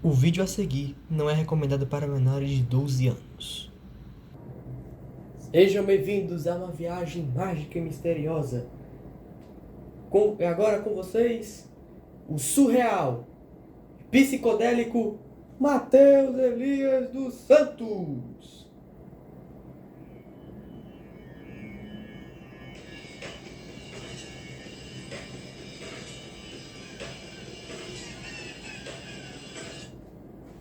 O vídeo a seguir não é recomendado para menores de 12 anos. Sejam bem-vindos a uma viagem mágica e misteriosa. Agora com vocês, o surreal, psicodélico Matheus Elias dos Santos.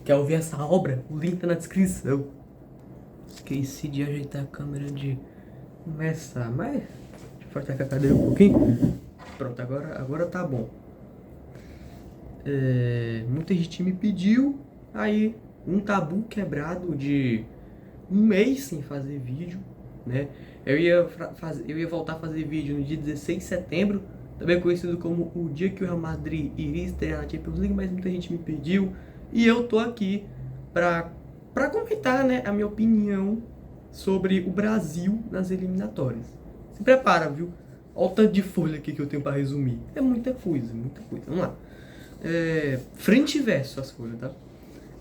Quer ouvir essa obra? O link tá na descrição. Esqueci de ajeitar a câmera de começar, mas deixa eu afastar a cadeira um pouquinho. Pronto, agora tá bom. Muita gente me pediu, aí um tabu quebrado de um mês sem fazer vídeo, né? Eu ia voltar a fazer vídeo no dia 16 de setembro, também conhecido como o dia que o Real Madrid iria estrear na Champions League, mas muita gente me pediu e eu tô aqui pra comentar, né, a minha opinião sobre o Brasil nas eliminatórias. Se prepara, viu? Olha o tanto de folha aqui que eu tenho pra resumir. É muita coisa, muita coisa. Vamos lá. Frente e verso as folhas, tá?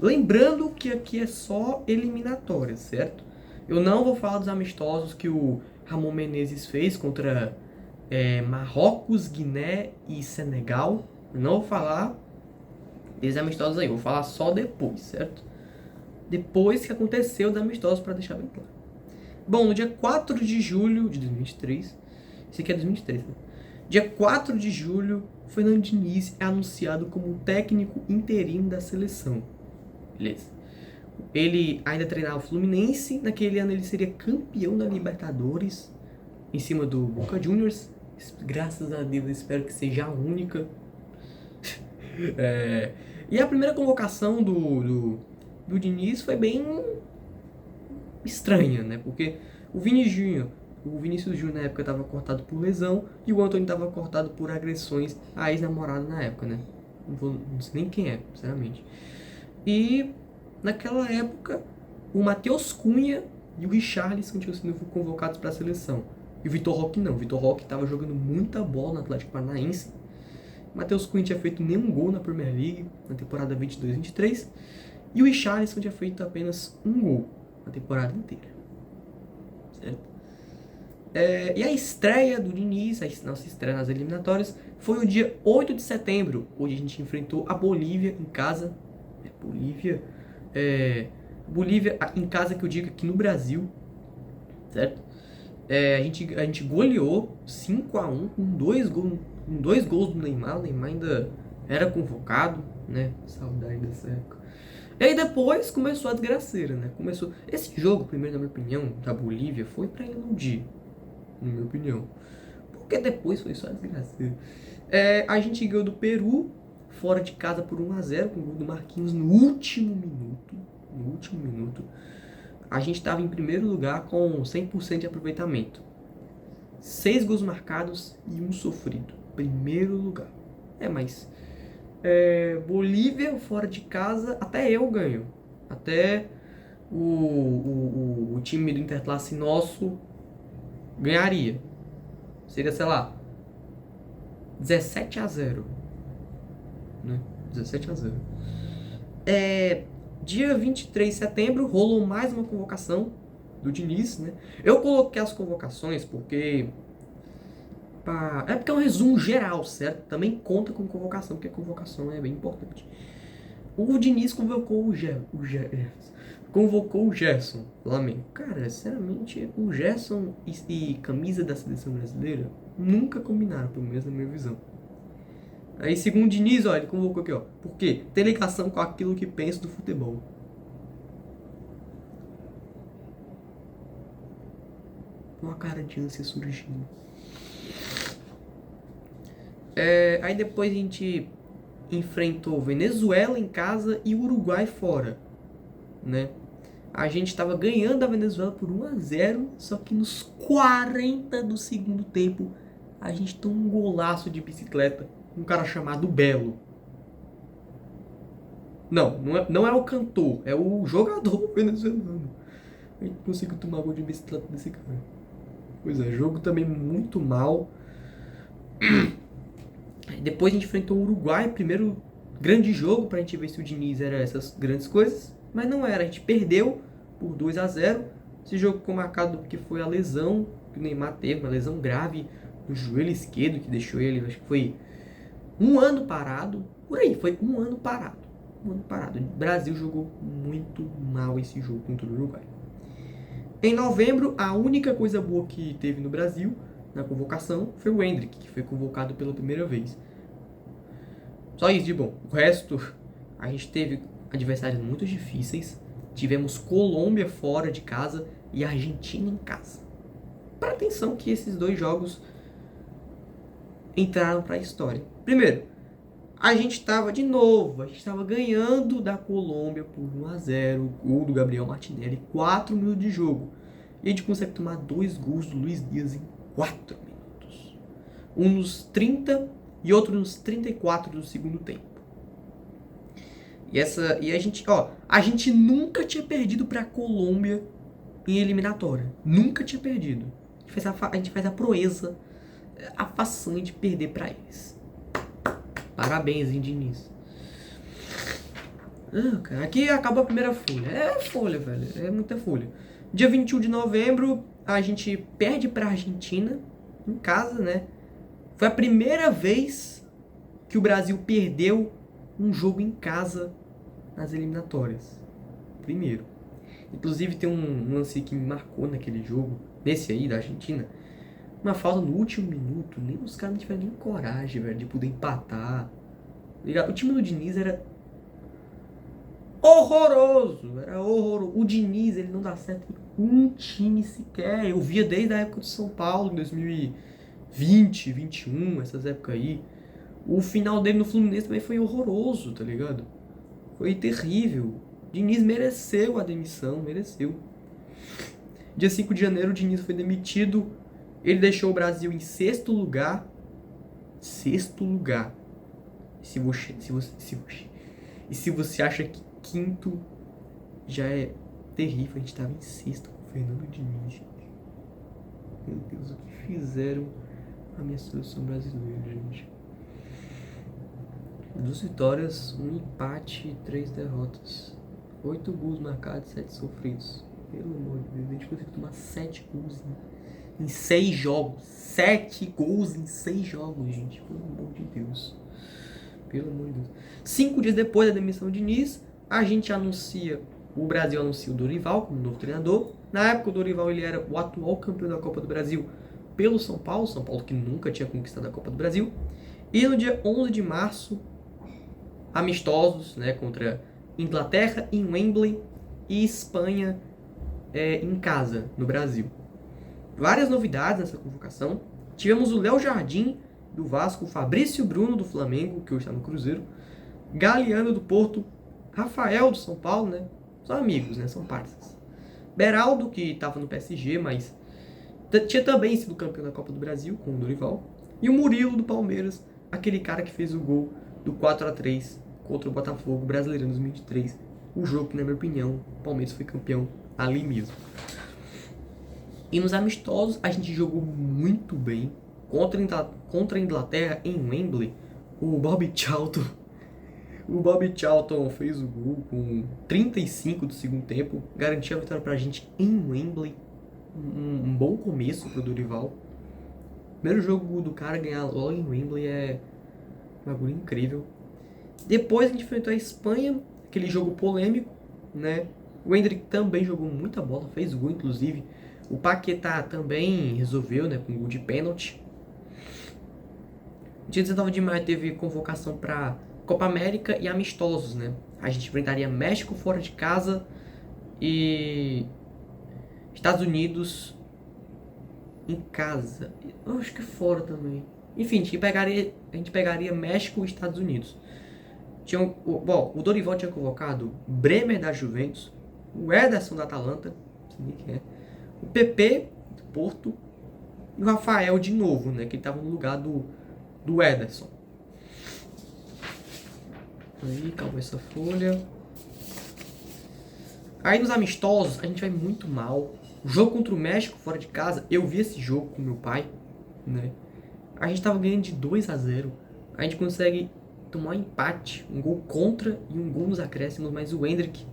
Lembrando que aqui é só eliminatórias, certo? Eu não vou falar dos amistosos que o Ramon Menezes fez contra Marrocos, Guiné e Senegal. Eu não vou falar desses amistosos aí, eu vou falar só depois, certo? Depois que aconteceu os amistosos, para deixar bem claro. Bom, no dia 4 de julho de 2023, esse aqui é 2023, né? Dia 4 de julho, Fernando Diniz é anunciado como técnico interino da seleção. Beleza. Ele ainda treinava o Fluminense. Naquele ano ele seria campeão da Libertadores em cima do Boca Juniors. Graças a Deus, espero que seja a única. E a primeira convocação do Diniz foi bem estranha, né? Porque o Vinícius Júnior na época estava cortado por lesão e o Antônio estava cortado por agressões à ex-namorada na época, né? Não sei nem quem é, sinceramente. E naquela época, o Matheus Cunha e o Richarlison tinham sido convocados para a seleção. E o Vitor Roque não. O Vitor Roque estava jogando muita bola no Atlético Paranaense. O Matheus Cunha tinha feito nenhum gol na Premier League na temporada 22-23. E o Richarlison tinha feito apenas um gol na temporada inteira. Certo? E a estreia do Diniz, a nossa estreia nas eliminatórias, foi no dia 8 de setembro, onde a gente enfrentou a Bolívia em casa. Bolívia em casa, que eu digo aqui no Brasil, certo? A gente goleou 5-1 com dois gols do Neymar. O Neymar ainda era convocado, né? Saudade dessa época. E aí depois começou a desgraceira, né? Esse jogo, primeiro, na minha opinião, da Bolívia, foi pra iludir, na minha opinião. Porque depois foi só a desgraceira. A gente ganhou do Peru, fora de casa por 1-0, com o gol do Marquinhos no último minuto. A gente estava em primeiro lugar com 100% de aproveitamento. 6 gols marcados e 1 sofrido. Primeiro lugar. Mas Bolívia, fora de casa, até eu ganho. Até o time do Interclasse nosso ganharia. Seria, sei lá, 17-0. Né? 17-0. Dia 23 de setembro rolou mais uma convocação do Diniz, né? Eu coloquei as convocações porque é um resumo geral, certo? Também conta com convocação, porque a convocação é bem importante. O Diniz convocou o Gerson Flamengo. Cara, sinceramente, o Gerson e camisa da seleção brasileira nunca combinaram, pelo menos na minha visão. Aí, segundo o Diniz, ele convocou aqui, por quê? Tem ligação com aquilo que penso do futebol. Uma cara de ânsia surgindo. Aí depois a gente enfrentou Venezuela em casa e Uruguai fora, né? A gente estava ganhando a Venezuela por 1-0, só que nos 40 do segundo tempo a gente tomou um golaço de bicicleta, um cara chamado Belo. Não é o cantor, é o jogador venezuelano. A gente conseguiu tomar gol de bicicleta desse cara. Pois é, jogo também muito mal. Depois a gente enfrentou o Uruguai, primeiro grande jogo pra gente ver se o Diniz era essas grandes coisas, mas não era. A gente perdeu por 2-0. Esse jogo ficou marcado porque foi a lesão que o Neymar teve, uma lesão grave no joelho esquerdo que deixou ele, acho que foi um ano parado. Por aí, foi um ano parado. Um ano parado. O Brasil jogou muito mal esse jogo contra o Uruguai. Em novembro, a única coisa boa que teve no Brasil, na convocação, foi o Endrick, que foi convocado pela primeira vez. Só isso de bom. O resto, a gente teve adversários muito difíceis. Tivemos Colômbia fora de casa e Argentina em casa. Presta atenção que esses dois jogos entraram para a história. Primeiro, a gente estava ganhando da Colômbia por 1-0, gol do Gabriel Martinelli, 4 minutos de jogo. E a gente consegue tomar 2 gols do Luiz Dias em 4 minutos. Um nos 30 e outro nos 34 do segundo tempo. E a gente nunca tinha perdido para a Colômbia em eliminatória. Nunca tinha perdido. A gente faz a proeza, a façanha de perder para eles. Parabéns, hein, Diniz. Cara, aqui acaba a primeira folha. É folha, velho. É muita folha. Dia 21 de novembro, a gente perde pra Argentina, em casa, né? Foi a primeira vez que o Brasil perdeu um jogo em casa nas eliminatórias. Primeiro. Inclusive, tem um lance que me marcou naquele jogo, nesse aí, da Argentina. Uma falta no último minuto. Nem os caras não tiveram nem coragem, velho, de poder empatar. O time do Diniz era horroroso. Era horroroso. O Diniz, ele não dá certo em um time sequer. Eu via desde a época do São Paulo, em 2020, 2021, essas épocas aí. O final dele no Fluminense também foi horroroso, tá ligado? Foi terrível. O Diniz mereceu a demissão, mereceu. Dia 5 de janeiro, o Diniz foi demitido. Ele deixou o Brasil em 6º lugar. 6º lugar. Se você acha que 5º já é terrível, a gente tava em 6º com o Fernando Diniz, gente. Meu Deus, o que fizeram a minha seleção brasileira, gente? 2 vitórias, 1 empate e 3 derrotas. 8 gols marcados, 7 sofridos. Pelo amor de Deus, a gente conseguiu tomar 7 gols em 6 jogos. 7 gols em 6 jogos, gente. Pelo amor de Deus. Pelo amor de Deus. 5 dias depois da demissão de Diniz, o Brasil anuncia o Dorival como novo treinador. Na época, o Dorival ele era o atual campeão da Copa do Brasil pelo São Paulo que nunca tinha conquistado a Copa do Brasil. E no dia 11 de março, amistosos, né, contra Inglaterra em Wembley e Espanha em casa, no Brasil. Várias novidades nessa convocação. Tivemos o Léo Jardim, do Vasco, Fabrício Bruno, do Flamengo, que hoje está no Cruzeiro, Galeano, do Porto, Rafael, do São Paulo, né? São amigos, né? São parceiros. Beraldo, que estava no PSG, mas tinha também sido campeão da Copa do Brasil, com o Dorival. E o Murilo, do Palmeiras, aquele cara que fez o gol do 4-3 contra o Botafogo brasileiro em 2023. O jogo que, na minha opinião, o Palmeiras foi campeão ali mesmo. E nos amistosos, a gente jogou muito bem. Contra a Inglaterra, em Wembley, o Bobby Charlton fez o gol com 35 do segundo tempo. Garantiu a vitória pra gente em Wembley. Um bom começo pro Dorival. Primeiro jogo do cara ganhar logo em Wembley é um bagulho incrível. Depois a gente enfrentou a Espanha, aquele jogo polêmico, né? O Endrick também jogou muita bola, fez gol inclusive. O Paquetá também resolveu, né, com um gol de pênalti. Dia 19 de maio teve convocação para Copa América e amistosos, né? A gente enfrentaria México fora de casa e Estados Unidos em casa. Eu acho que fora também. Enfim, a gente pegaria México e Estados Unidos. O Dorival tinha convocado Bremer da Juventus, o Ederson da Atalanta, não sei nem quem é, o PP do Porto e o Rafael de novo, né? Que ele estava no lugar do Ederson. Aí, calma essa folha. Aí nos amistosos, a gente vai muito mal. O jogo contra o México, fora de casa, eu vi esse jogo com meu pai, né? A gente tava ganhando de 2-0. A gente consegue tomar um empate, um gol contra e um gol nos acréscimos, mas o Endrick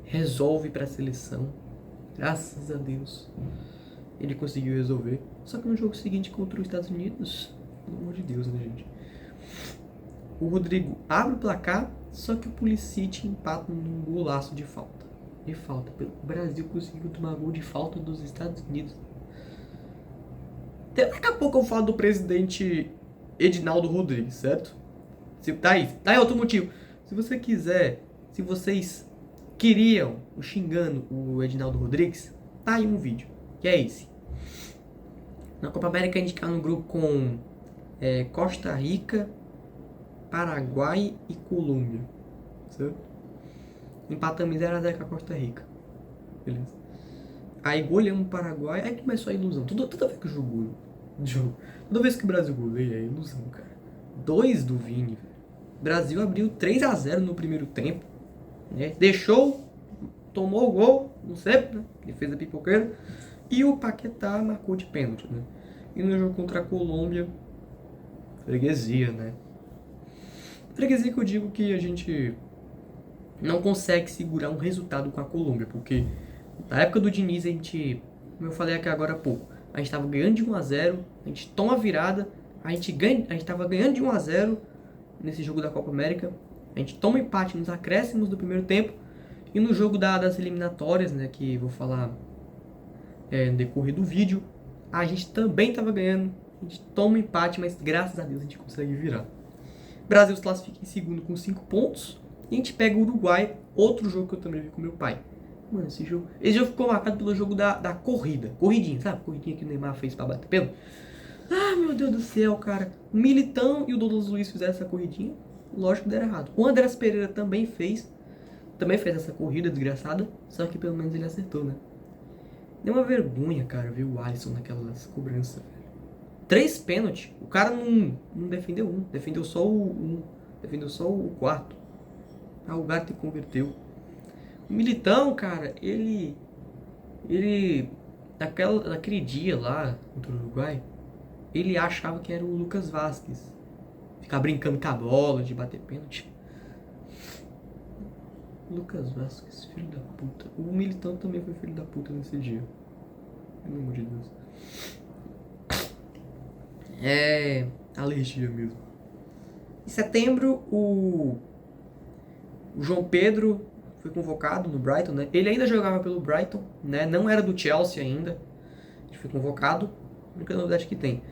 resolve para a seleção. Graças a Deus ele conseguiu resolver. Só que no jogo seguinte contra os Estados Unidos, pelo amor de Deus, né, gente? O Rodrigo abre o placar, só que o Pulisic empata num golaço de falta. O Brasil conseguiu tomar gol de falta dos Estados Unidos. Daqui a pouco eu falo do presidente Edinaldo Rodrigues, certo? Tá aí outro motivo. Se você quiser, se vocês queriam xingando o Edinaldo Rodrigues, tá aí um vídeo, que é esse. Na Copa América a gente caiu no grupo com Costa Rica, Paraguai e Colômbia, certo? Empatamos 0x0 com a Costa Rica, beleza. Aí goleamos o Paraguai, aí começou a ilusão. Toda vez que o toda vez que o Brasil goleia, é ilusão, cara. 2 do Vini, velho. O Brasil abriu 3x0 no primeiro tempo, né? Tomou o gol, não sei, né? Defesa pipoqueira. E o Paquetá marcou de pênalti, né? E no jogo contra a Colômbia, freguesia, né? Freguesia que eu digo que a gente não consegue segurar um resultado com a Colômbia, porque na época do Diniz a gente, como eu falei aqui agora há pouco, a gente tava ganhando de 1x0, a gente toma a virada, a gente tava ganhando de 1x0 nesse jogo da Copa América, a gente toma empate nos acréscimos do primeiro tempo, e no jogo das eliminatórias, né, que vou falar no decorrer do vídeo, a gente também tava ganhando, a gente toma empate, mas graças a Deus a gente consegue virar. O Brasil se classifica em segundo com 5 pontos, e a gente pega o Uruguai, outro jogo que eu também vi com meu pai. Mano, esse jogo ficou marcado pelo jogo da corrida. Corridinha, sabe? Corridinha que o Neymar fez pra bater pênalti. Ah, meu Deus do céu, cara. O Militão e o Douglas Luiz fizeram essa corridinha. Lógico que deram errado. O Andrés Pereira também fez essa corrida desgraçada. Só que pelo menos ele acertou, né? Deu uma vergonha, cara, ver o Alisson naquelas cobranças, velho. 3 pênaltis. O cara não defendeu um. Defendeu só o quarto. Ah, o Gatti converteu. O Militão, cara, ele naquele dia lá contra o Uruguai, ele achava que era o Lucas Vázquez. Ficar brincando com a bola, de bater pênalti. Lucas Vázquez, filho da puta. O Militão também foi filho da puta nesse dia. Pelo amor de Deus. É alergia mesmo. Em setembro, o João Pedro foi convocado no Brighton, né? Ele ainda jogava pelo Brighton, né? Não era do Chelsea ainda. Ele foi convocado. A única novidade que tem.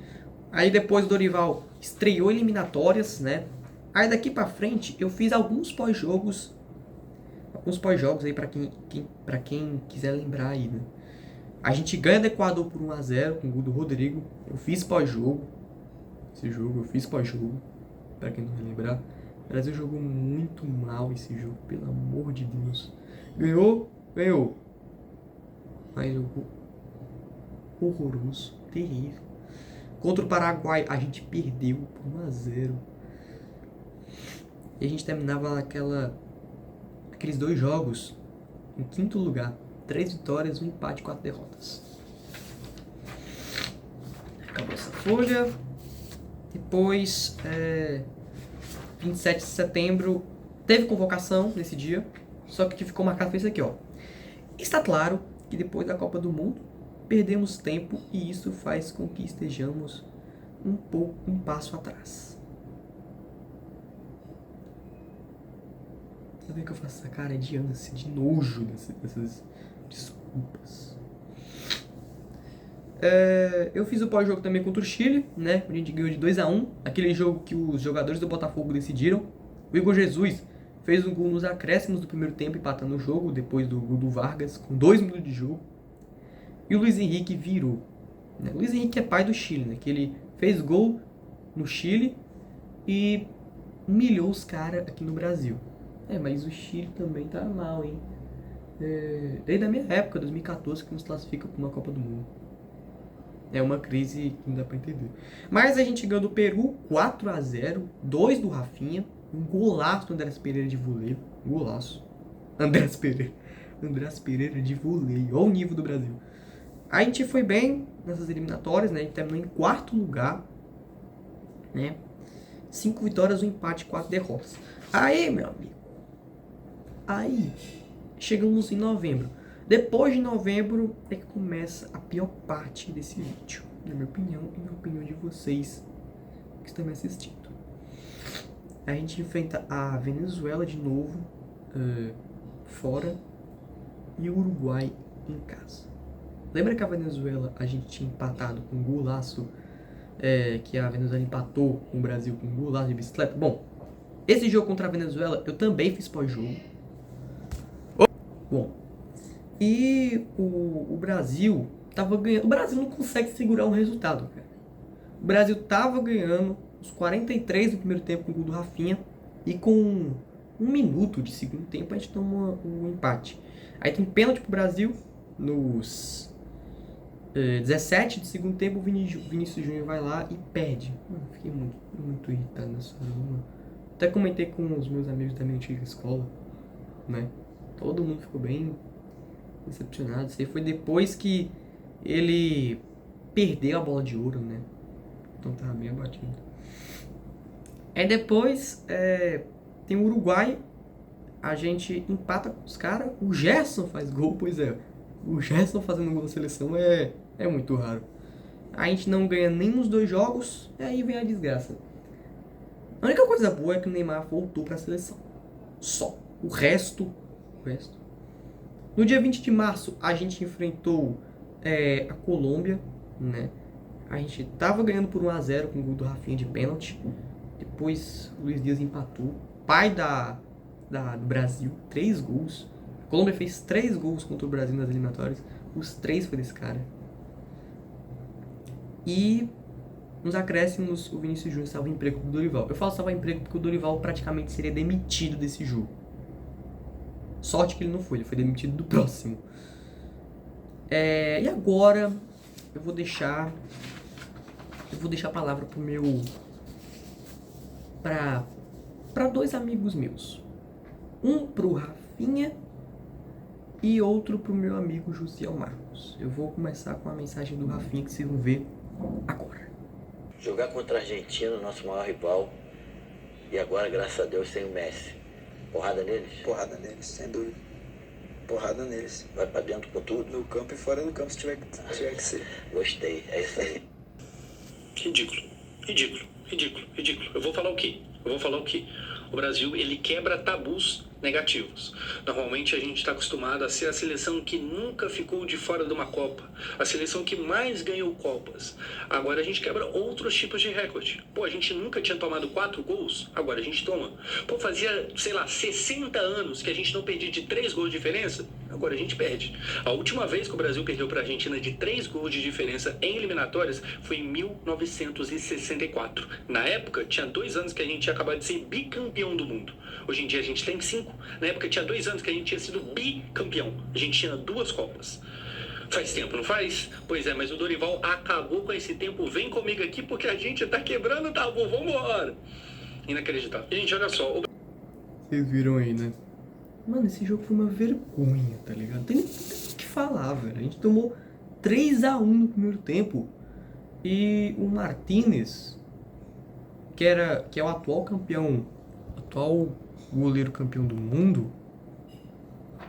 Aí depois o Dorival estreou eliminatórias, né? Aí daqui pra frente eu fiz alguns pós-jogos. Alguns pós-jogos aí pra quem quiser lembrar aí, né? A gente ganha do Equador por 1x0 com o gol do Rodrigo. Eu fiz pós-jogo. Esse jogo eu fiz pós-jogo. Pra quem não vai lembrar. O Brasil jogou muito mal esse jogo, pelo amor de Deus. Ganhou. Mas jogou horroroso, terrível. Contra o Paraguai, a gente perdeu por 1x0. E a gente terminava aqueles 2 jogos em 5º lugar. 3 vitórias, 1 empate, 4 derrotas. Acabou essa folha. Depois, 27 de setembro, teve convocação nesse dia. Só que o que ficou marcado foi isso aqui, ó. Está claro que depois da Copa do Mundo, perdemos tempo e isso faz com que estejamos um passo atrás. Sabe que eu faço essa cara de ânsia, de nojo dessas desculpas. Eu fiz o pós-jogo também contra o Chile, né? A gente ganhou de 2x1. Aquele jogo que os jogadores do Botafogo decidiram. O Igor Jesus fez um gol nos acréscimos do primeiro tempo, empatando o jogo, depois do gol do Vargas, com 2 minutos de jogo. E o Luiz Henrique virou. Né? O Luiz Henrique é pai do Chile, né? Que ele fez gol no Chile e humilhou os caras aqui no Brasil. Mas o Chile também tá mal, hein? Desde a minha época, 2014, que nos classifica para uma Copa do Mundo. É uma crise que não dá pra entender. Mas a gente ganhou do Peru 4x0, 2 do Rafinha, um golaço do Andrés Pereira de voleio. Golaço. Andrés Pereira de voleio. Olha o nível do Brasil. A gente foi bem nessas eliminatórias, né? A gente terminou em 4º lugar, né? 5 vitórias, um empate, 4 derrotas. Aí, meu amigo. Aí, chegamos em novembro. Depois de novembro é que começa a pior parte desse vídeo. Na minha opinião e na opinião de vocês que estão me assistindo. A gente enfrenta a Venezuela de novo, fora, e o Uruguai em casa. Lembra que a Venezuela a gente tinha empatado com um golaço, que a Venezuela empatou com o Brasil com um golaço de bicicleta? Bom, esse jogo contra a Venezuela eu também fiz pós-jogo. Bom, e o Brasil tava ganhando. O Brasil não consegue segurar um resultado, cara. O Brasil tava ganhando os 43 do primeiro tempo com o gol do Rafinha. E com 1 minuto de segundo tempo a gente toma o empate. Aí tem pênalti pro Brasil nos 17 de segundo tempo. O Vinícius Júnior vai lá e perde. Mano, fiquei muito irritado nessa hora. Até comentei com os meus amigos da minha antiga escola, né? Todo mundo ficou bem decepcionado. Isso aí foi depois que ele perdeu a bola de ouro, né? Então tava bem abatido. Aí depois tem o Uruguai. A gente empata com os caras. O Gerson faz gol, pois é. O Gerson fazendo gol na seleção é muito raro. A gente não ganha nem nos 2 jogos. E aí vem a desgraça. A única coisa boa é que o Neymar voltou pra seleção. Só. O resto. No dia 20 de março, a gente enfrentou a Colômbia, né? A gente tava ganhando por 1-0 com o gol do Rafinha de pênalti. Depois, o Luiz Dias empatou. Pai do Brasil, 3 gols. A Colômbia fez 3 gols contra o Brasil nas eliminatórias. Os 3 foi desse cara. E nos acréscimos, o Vinícius Júnior salva emprego pro Dorival. Eu falo salvar emprego porque o Dorival praticamente seria demitido desse jogo. Sorte que ele não foi, ele foi demitido do próximo. E agora eu vou deixar a palavra pro meu... Pra 2 amigos meus. Um pro Rafinha e outro pro meu amigo Josiel Marcos. Eu vou começar com a mensagem do Rafinha que vocês vão ver agora. Jogar contra a Argentina, nosso maior rival. E agora, graças a Deus, tem o Messi. Porrada neles? Porrada neles, sem dúvida. Porrada neles. Vai pra dentro com tudo? No campo e fora do campo, se tiver que ser. Gostei, é isso aí. Ridículo. Eu vou falar o quê? O Brasil, ele quebra tabus negativos. Normalmente a gente está acostumado a ser a seleção que nunca ficou de fora de uma Copa, a seleção que mais ganhou Copas. Agora a gente quebra outros tipos de recorde. Pô, a gente nunca tinha tomado 4 gols, agora a gente toma. Pô, fazia, 60 anos que a gente não perdia de 3 gols de diferença, agora a gente perde. A última vez que o Brasil perdeu para a Argentina de 3 gols de diferença em eliminatórias foi em 1964. Na época, tinha 2 anos que a gente tinha acabado de ser bicampeão do mundo. Hoje em dia a gente tem 5. Na época tinha 2 anos que a gente tinha sido bicampeão. A gente tinha 2 Copas. Faz tempo, não faz? Pois é, mas o Dorival acabou com esse tempo. Vem comigo aqui porque a gente tá quebrando o tabu. Vambora! Inacreditável. Gente, olha só. Vocês viram aí, né? Mano, esse jogo foi uma vergonha, tá ligado? Não tem nem o que falar, velho. A gente tomou 3-1 no primeiro tempo. E o Martínez, que é o atual goleiro campeão do mundo,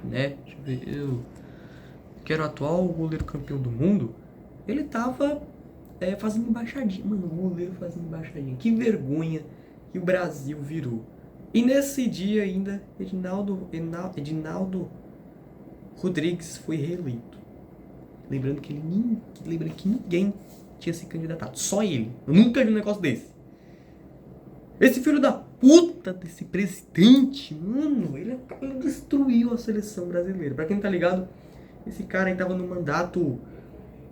né? Deixa eu ver. Que era o atual goleiro campeão do mundo. Ele tava fazendo embaixadinha. Mano, o goleiro fazendo embaixadinha. Que vergonha que o Brasil virou. E nesse dia ainda, Edinaldo Rodrigues foi reeleito. Lembrando que ninguém tinha se candidatado. Só ele. Eu nunca vi um negócio desse. Esse filho da puta desse presidente, mano, ele destruiu a seleção brasileira. Pra quem não tá ligado, esse cara aí tava no mandato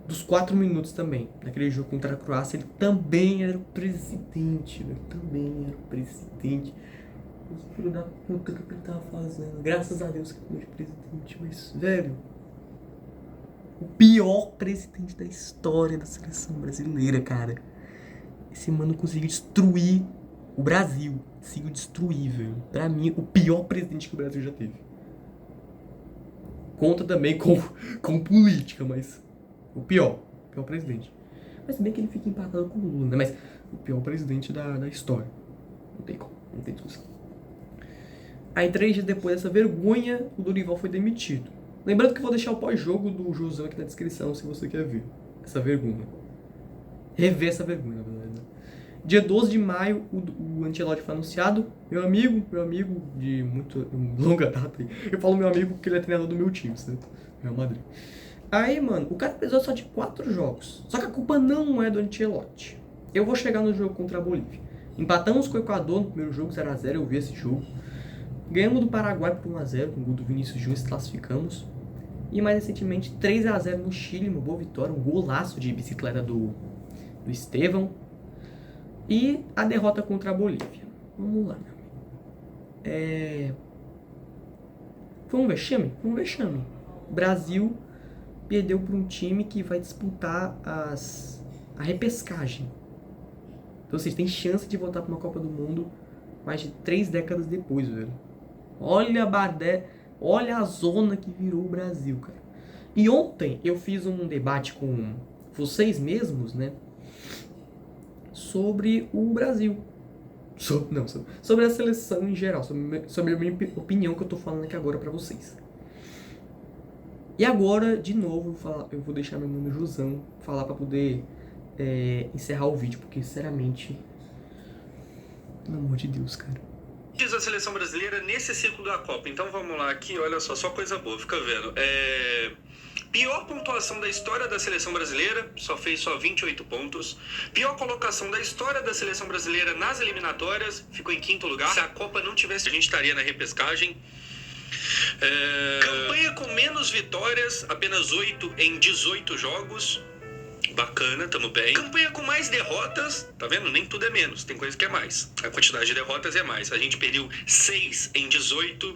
dos 4 minutos também. Naquele jogo contra a Croácia, ele também era o presidente, velho. Também era o presidente. Esse filho da puta, o que ele tava fazendo? Graças a Deus que ele foi de presidente, mas, velho, o pior presidente da história da seleção brasileira, cara. Esse mano conseguiu destruir o Brasil. Conseguiu destruir, velho. Pra mim, o pior presidente que o Brasil já teve. Conta também com política, mas o pior presidente. Mas se bem que ele fica empatado com o Lula, né? Mas o pior presidente da história. tem como, não tem discussão. Aí 3 dias depois dessa vergonha, o Dorival foi demitido. Lembrando que eu vou deixar o pós-jogo do Josão aqui na descrição, se você quer ver essa vergonha. Rever essa vergonha, na verdade. Né? Dia 12 de maio, o Ancelotti foi anunciado. Meu amigo de muito longa data. Eu falo meu amigo porque ele é treinador do meu time, certo? Real Madrid. Aí, mano, o cara precisou só de 4 jogos. Só que a culpa não é do Ancelotti. Eu vou chegar no jogo contra a Bolívia. Empatamos com o Equador no primeiro jogo, 0x0, eu vi esse jogo. Ganhamos do Paraguai por 1x0, com o gol do Vinícius Júnior, se classificamos. E mais recentemente, 3x0 no Chile, uma boa vitória, um golaço de bicicleta do Estevão. E a derrota contra a Bolívia. Vamos lá, meu amigo. Foi um vexame? Foi um vexame. O Brasil perdeu para um time que vai disputar a repescagem. Então vocês têm chance de voltar para uma Copa do Mundo mais de 3 décadas depois, velho. Olha a zona que virou o Brasil, cara. E ontem eu fiz um debate com vocês mesmos, né? Sobre o Brasil. Sobre a seleção em geral. Sobre a minha opinião que eu tô falando aqui agora pra vocês. E agora, de novo, eu vou deixar meu mano Josão falar pra poder encerrar o vídeo. Porque, sinceramente, pelo amor de Deus, cara. Diz a seleção brasileira nesse ciclo da Copa. Então vamos lá aqui, olha só coisa boa, fica vendo. Pior pontuação da história da seleção brasileira, fez 28 pontos. Pior colocação da história da seleção brasileira nas eliminatórias, ficou em 5º lugar. Se a Copa não tivesse, a gente estaria na repescagem. Campanha com menos vitórias, apenas 8 em 18 jogos. Bacana, tamo bem. Campanha com mais derrotas, tá vendo? Nem tudo é menos, tem coisa que é mais. A quantidade de derrotas é mais. A gente perdeu 6 em 18.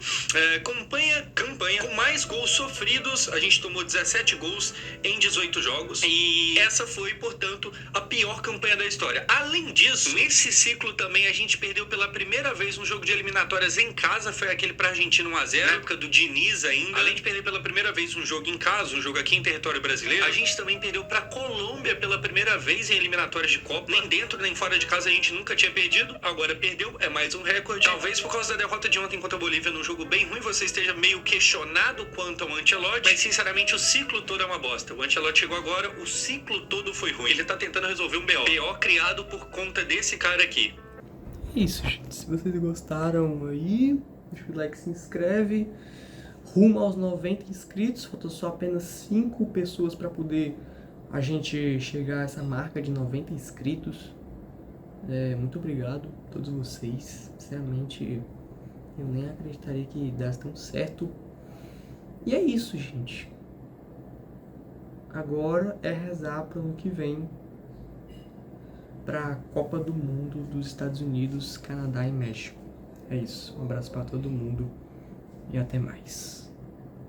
Campanha com mais gols sofridos, a gente tomou 17 gols em 18 jogos. E essa foi, portanto, a pior campanha da história. Além disso, nesse ciclo também a gente perdeu pela primeira vez um jogo de eliminatórias em casa, foi aquele pra Argentina 1x0, na época do Diniz ainda. Além de perder pela primeira vez um jogo em casa, um jogo aqui em território brasileiro, a gente também perdeu pra Colômbia pela primeira vez em eliminatórias de Copa. Nem dentro nem fora de casa a gente nunca tinha perdido, agora perdeu, é mais um recorde. Talvez por causa da derrota de ontem contra a Bolívia num jogo bem ruim, você esteja meio questionado quanto ao Ancelotti, mas sinceramente o ciclo todo é uma bosta. O Ancelotti chegou agora, o ciclo todo foi ruim. Ele tá tentando resolver um BO criado por conta desse cara aqui. É isso, gente. Se vocês gostaram aí, deixa o like, se inscreve. Rumo aos 90 inscritos, faltam só apenas 5 pessoas para poder a gente chegar a essa marca de 90 inscritos. Muito obrigado a todos vocês. Sinceramente, eu nem acreditaria que desse tão certo. E é isso, gente. Agora é rezar para o ano que vem, para a Copa do Mundo dos Estados Unidos, Canadá e México. É isso. Um abraço para todo mundo e até mais.